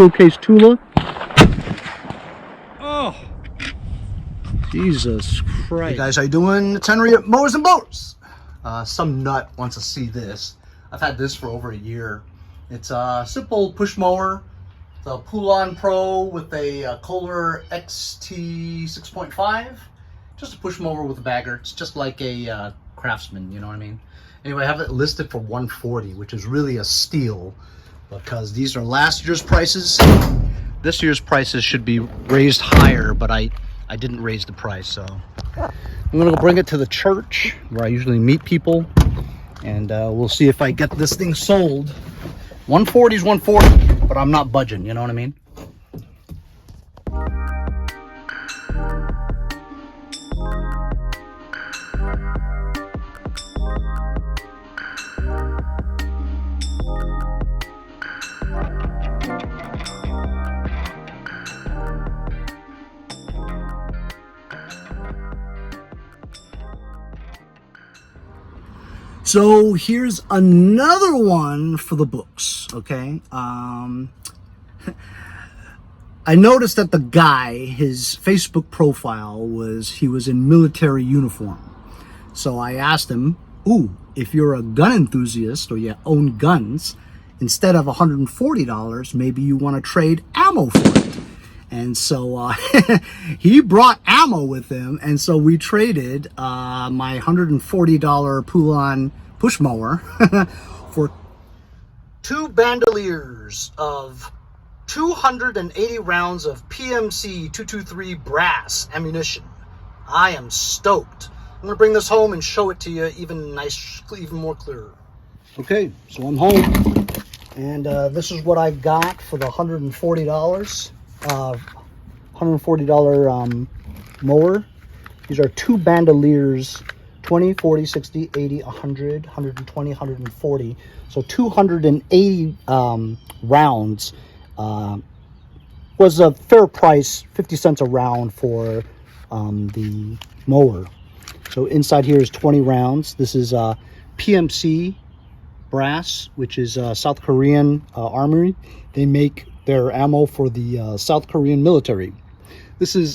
Showcase Tula. Oh, Jesus Christ. Hey guys, how you doing? It's Henry at Mowers and Blowers. Some nut wants to see this. I've had this for over a year. It's a simple push mower. It's a Poulan Pro with a KOHLER XT 6.5. Just a push mower with a bagger. It's just like a Craftsman, you know what I mean? Anyway, I have it listed for $140, which is really a steal because these are last year's prices. This year's prices should be raised higher, but I didn't raise the price, so I'm gonna go bring it to the church where I usually meet people, and we'll see if I get this thing sold. 140 is 140, but I'm not budging, you know what I mean? So here's another one for the books, okay? I noticed that the guy, his Facebook profile he was in military uniform. So I asked him, ooh, if you're a gun enthusiast or you own guns, instead of $140, maybe you want to trade ammo for it. And so he brought ammo with him, and so we traded my $140 Poulan push mower for 2 bandoliers of 280 rounds of PMC 223 brass ammunition. I am stoked. I'm gonna bring this home and show it to you even more clearer. Okay, so I'm home, and this is what I got for the $140. $140 mower. These are 2 bandoliers, 20, 40, 60, 80, 100, 120, 140. So 280 rounds. Was a fair price, 50 cents a round for the mower. So inside here is 20 rounds. This is PMC brass, which is South Korean Armory. They make their ammo for the South Korean military.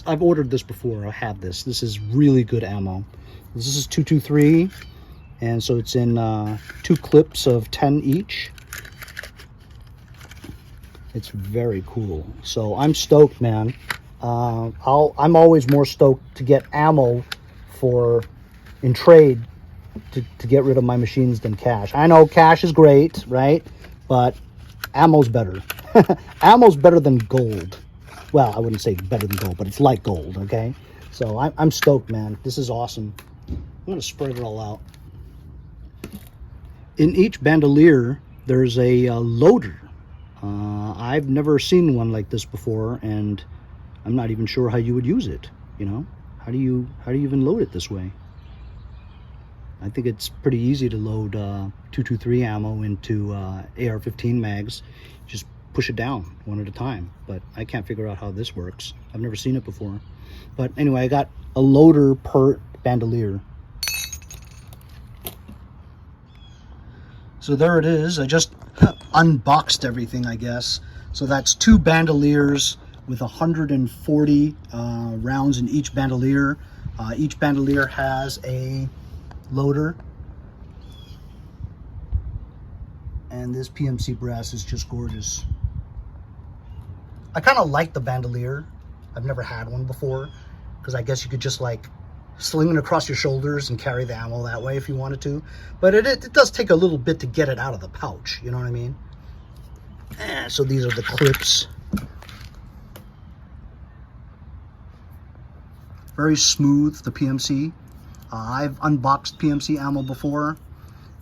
I've ordered this before. I have this. This is really good ammo. This is 223, and so it's in 2 clips of 10 each. It's very cool. So I'm stoked, man. I'm always more stoked to get ammo in trade to get rid of my machines than cash. I know cash is great, right? But ammo's better. Ammo's better than gold. Well, I wouldn't say better than gold, but it's like gold, okay? So I'm stoked, man. This is awesome. I'm going to spread it all out. In each bandolier, there's a loader. I've never seen one like this before, and I'm not even sure how you would use it, you know? How do you even load it this way? I think it's pretty easy to load 223 ammo into AR-15 mags. Just push it down one at a time, but I can't figure out how this works. I've never seen it before. But anyway, I got a loader per bandolier. So there it is. I just unboxed everything, I guess. So that's 2 bandoliers with 140 rounds in each bandolier. Each bandolier has a loader, and this PMC brass is just gorgeous. I kind of like the bandolier. I've never had one before, because I guess you could just like sling it across your shoulders and carry the ammo that way if you wanted to, but it does take a little bit to get it out of the pouch, you know what I mean? So these are the clips. Very smooth, the PMC. I've unboxed PMC ammo before,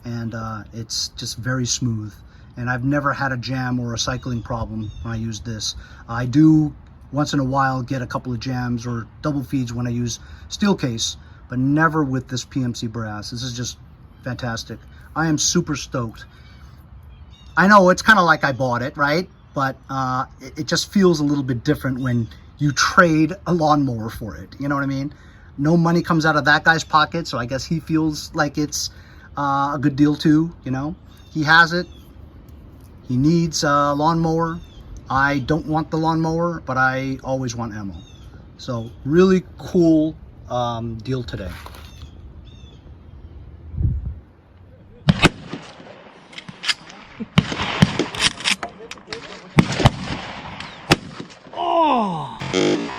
and it's just very smooth. And I've never had a jam or a cycling problem when I use this. I do once in a while get a couple of jams or double feeds when I use steel case, but never with this PMC brass. This is just fantastic. I am super stoked. I know it's kind of like I bought it, right? But it just feels a little bit different when you trade a lawnmower for it. You know what I mean? No money comes out of that guy's pocket, so I guess he feels like it's a good deal too, you know? He has it. He needs a lawnmower. I don't want the lawnmower, but I always want ammo. So really cool deal today. Oh!